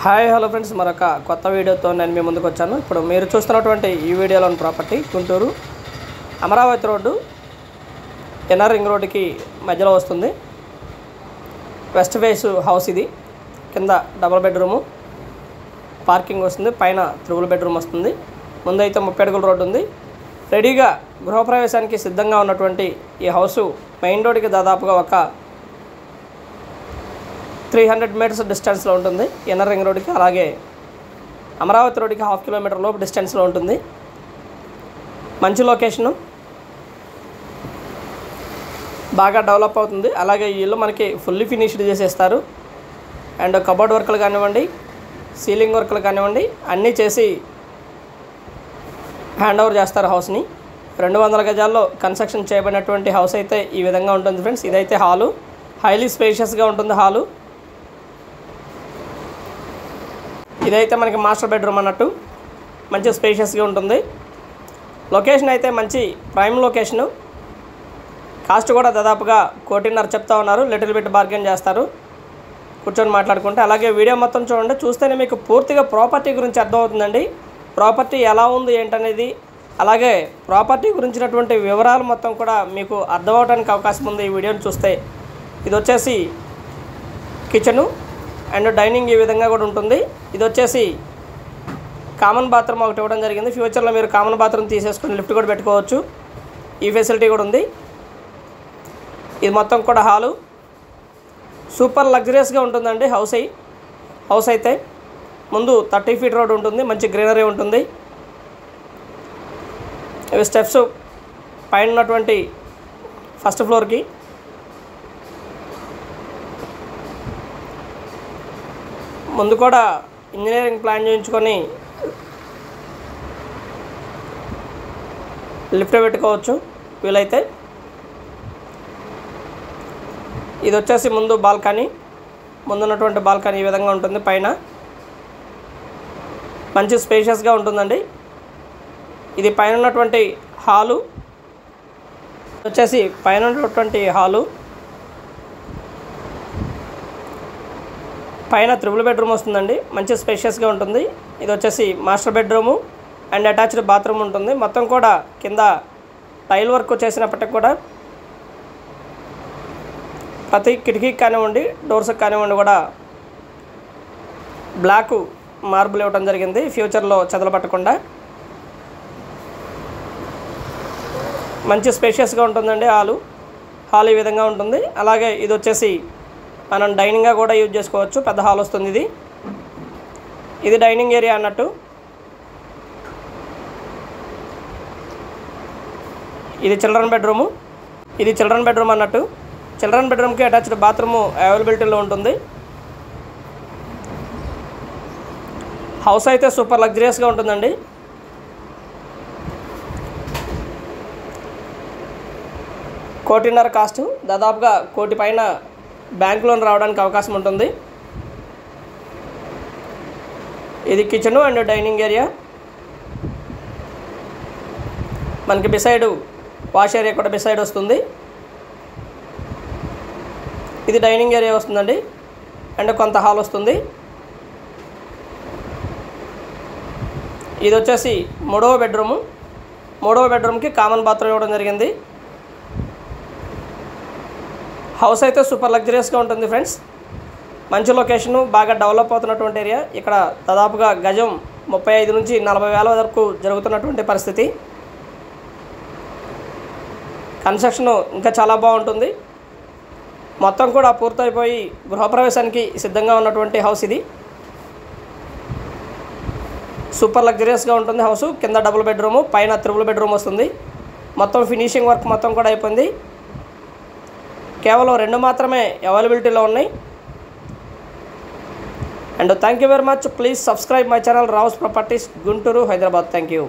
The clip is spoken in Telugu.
హాయ్ హలో ఫ్రెండ్స్, మరొక కొత్త వీడియోతో నేను మీ ముందుకు వచ్చాను. ఇప్పుడు మీరు చూస్తున్నటువంటి ఈ వీడియోలోని property Guntur Amaravati road NR ring రోడ్డుకి మధ్యలో వస్తుంది. వెస్ట్ ఫేస్ హౌస్ ఇది. కింద డబుల్ బెడ్రూము, పార్కింగ్ వస్తుంది, పైన త్రిబుల్ బెడ్రూమ్ వస్తుంది. ముందు అయితే 30 అడుగుల రోడ్డు ఉంది. రెడీగా గృహప్రవేశానికి సిద్ధంగా ఉన్నటువంటి ఈ హౌసు మెయిన్ రోడ్డుకి దాదాపుగా ఒక 300 మీటర్స్ డిస్టెన్స్లో ఉంటుంది. ఎన్ఆర్ రింగ్ రోడ్డుకి, అలాగే అమరావతి రోడ్డుకి 1/2 కిలోమీటర్ లోపు డిస్టెన్స్లో ఉంటుంది. మంచి లొకేషను, బాగా డెవలప్ అవుతుంది. అలాగే ఈ ఇల్లు మనకి ఫుల్లీ ఫినిష్డ్ చేసేస్తారు. అండ్ కబోర్డ్ వర్క్లు కానివ్వండి, సీలింగ్ వర్క్లు కానివ్వండి, అన్నీ చేసి హ్యాండ్ ఓవర్ చేస్తారు హౌస్ని. 200 గజాల్లో కన్స్ట్రక్షన్ చేయబడినటువంటి హౌస్ అయితే ఈ విధంగా ఉంటుంది ఫ్రెండ్స్. ఇదైతే హాలు, హైలీ స్పేషియస్గా ఉంటుంది హాలు. ఇదైతే మనకి మాస్టర్ బెడ్రూమ్ అన్నట్టు, మంచి స్పేషియస్గా ఉంటుంది. లొకేషన్ అయితే మంచి ప్రైమ్ లొకేషను. కాస్ట్ కూడా దాదాపుగా 1.5 చెప్తా ఉన్నారు. లిటిల్ బిట్ బార్గెన్ చేస్తారు కూర్చొని మాట్లాడుకుంటే. అలాగే వీడియో మొత్తం చూడండి, చూస్తేనే మీకు పూర్తిగా ప్రాపర్టీ గురించి అర్థమవుతుందండి. ప్రాపర్టీ ఎలా ఉంది ఏంటనేది, అలాగే ప్రాపర్టీ గురించినటువంటి వివరాలు మొత్తం కూడా మీకు అర్థమవడానికి అవకాశం ఉంది ఈ వీడియోని చూస్తే. ఇది వచ్చేసి కిచెను అండ్ డైనింగ్ ఈ విధంగా కూడా ఉంటుంది. ఇది వచ్చేసి కామన్ బాత్రూమ్ ఒకటి ఇవ్వడం జరిగింది. ఫ్యూచర్లో మీరు కామన్ బాత్రూమ్ తీసేసుకుని లిఫ్ట్ కూడా పెట్టుకోవచ్చు, ఈ ఫెసిలిటీ కూడా ఉంది. ఇది మొత్తం కూడా హాలు. సూపర్ లగ్జరియస్గా ఉంటుందండి హౌస్ అయితే. ముందు 30 ఫీట్ రోడ్ ఉంటుంది, మంచి గ్రీనరీ ఉంటుంది. ఇవి స్టెప్స్ పైన ఉన్నటువంటి ఫస్ట్ ఫ్లోర్కి. ముందు కూడా ఇంజనీరింగ్ ప్లాన్ చేయించుకొని లిఫ్ట్ పెట్టుకోవచ్చు వీలైతే. ఇది వచ్చేసి ముందు బాల్కనీ, ముందున్నటువంటి బాల్కనీ ఈ విధంగా ఉంటుంది. పైన మంచి స్పేషియస్గా ఉంటుందండి. ఇది పైన ఉన్నటువంటి హాలు. వచ్చేసి పైన ఉన్నటువంటి హాలు, పైన త్రిబుల్ బెడ్రూమ్ వస్తుందండి, మంచి స్పేషియస్గా ఉంటుంది. ఇది వచ్చేసి master bedroom and attached bathroom ఉంటుంది. మొత్తం కూడా కింద టైల్ వర్క్ చేసినప్పటికి కూడా ప్రతి కిటికీకి కానివ్వండి, డోర్స్కి కానివ్వండి కూడా బ్లాక్ మార్బుల్ ఇవ్వడం జరిగింది, ఫ్యూచర్లో చెదలు పట్టకుండా. మంచి స్పేషియస్గా ఉంటుందండి హాల్ ఈ విధంగా ఉంటుంది. అలాగే ఇది వచ్చేసి మనం డైనింగ్గా కూడా యూజ్ చేసుకోవచ్చు. పెద్ద హాల్ వస్తుంది ఇది డైనింగ్ ఏరియా అన్నట్టు. ఇది చిల్డ్రన్ బెడ్రూమ్ అన్నట్టు. చిల్డ్రన్ బెడ్రూమ్కి అటాచ్డ్ బాత్రూము అవైలబిలిటీలో ఉంటుంది. హౌస్ అయితే సూపర్ లగ్జరియస్గా ఉంటుందండి. ₹1.5 కాస్ట్, దాదాపుగా 1 కోటి పైన బ్యాంక్ లోన్ రావడానికి అవకాశం ఉంటుంది. ఇది కిచెను అండ్ డైనింగ్ ఏరియా. మనకి బిసైడ్ వాష్ ఏరియా కూడా బిసైడ్ వస్తుంది. ఇది డైనింగ్ ఏరియా వస్తుందండి అండ్ కొంత హాల్ వస్తుంది. ఇది వచ్చేసి మూడవ బెడ్రూమ్కి కామన్ బాత్రూమ్ ఇవ్వడం జరిగింది. హౌస్ అయితే సూపర్ లగ్జరియస్గా ఉంటుంది ఫ్రెండ్స్. మంచి లొకేషను, బాగా డెవలప్ అవుతున్నటువంటి ఏరియా. ఇక్కడ దాదాపుగా గజం 35 నుంచి 40 వేల వరకు జరుగుతున్నటువంటి పరిస్థితి. కన్స్ట్రక్షన్ ఇంకా చాలా బాగుంటుంది. మొత్తం కూడా పూర్తయిపోయి గృహప్రవేశానికి సిద్ధంగా ఉన్నటువంటి హౌస్ ఇది. సూపర్ లగ్జరియస్గా ఉంటుంది హౌసు. కింద డబుల్ బెడ్రూము, పైన త్రిబుల్ బెడ్రూమ్ వస్తుంది. మొత్తం ఫినిషింగ్ వర్క్ మొత్తం కూడా అయిపోయింది. కేవలం 2 మాత్రమే అవైలబిలిటీలో ఉన్నాయి. And thank you very much. Please subscribe my channel Rao's properties Guntur, Hyderabad. Thank you.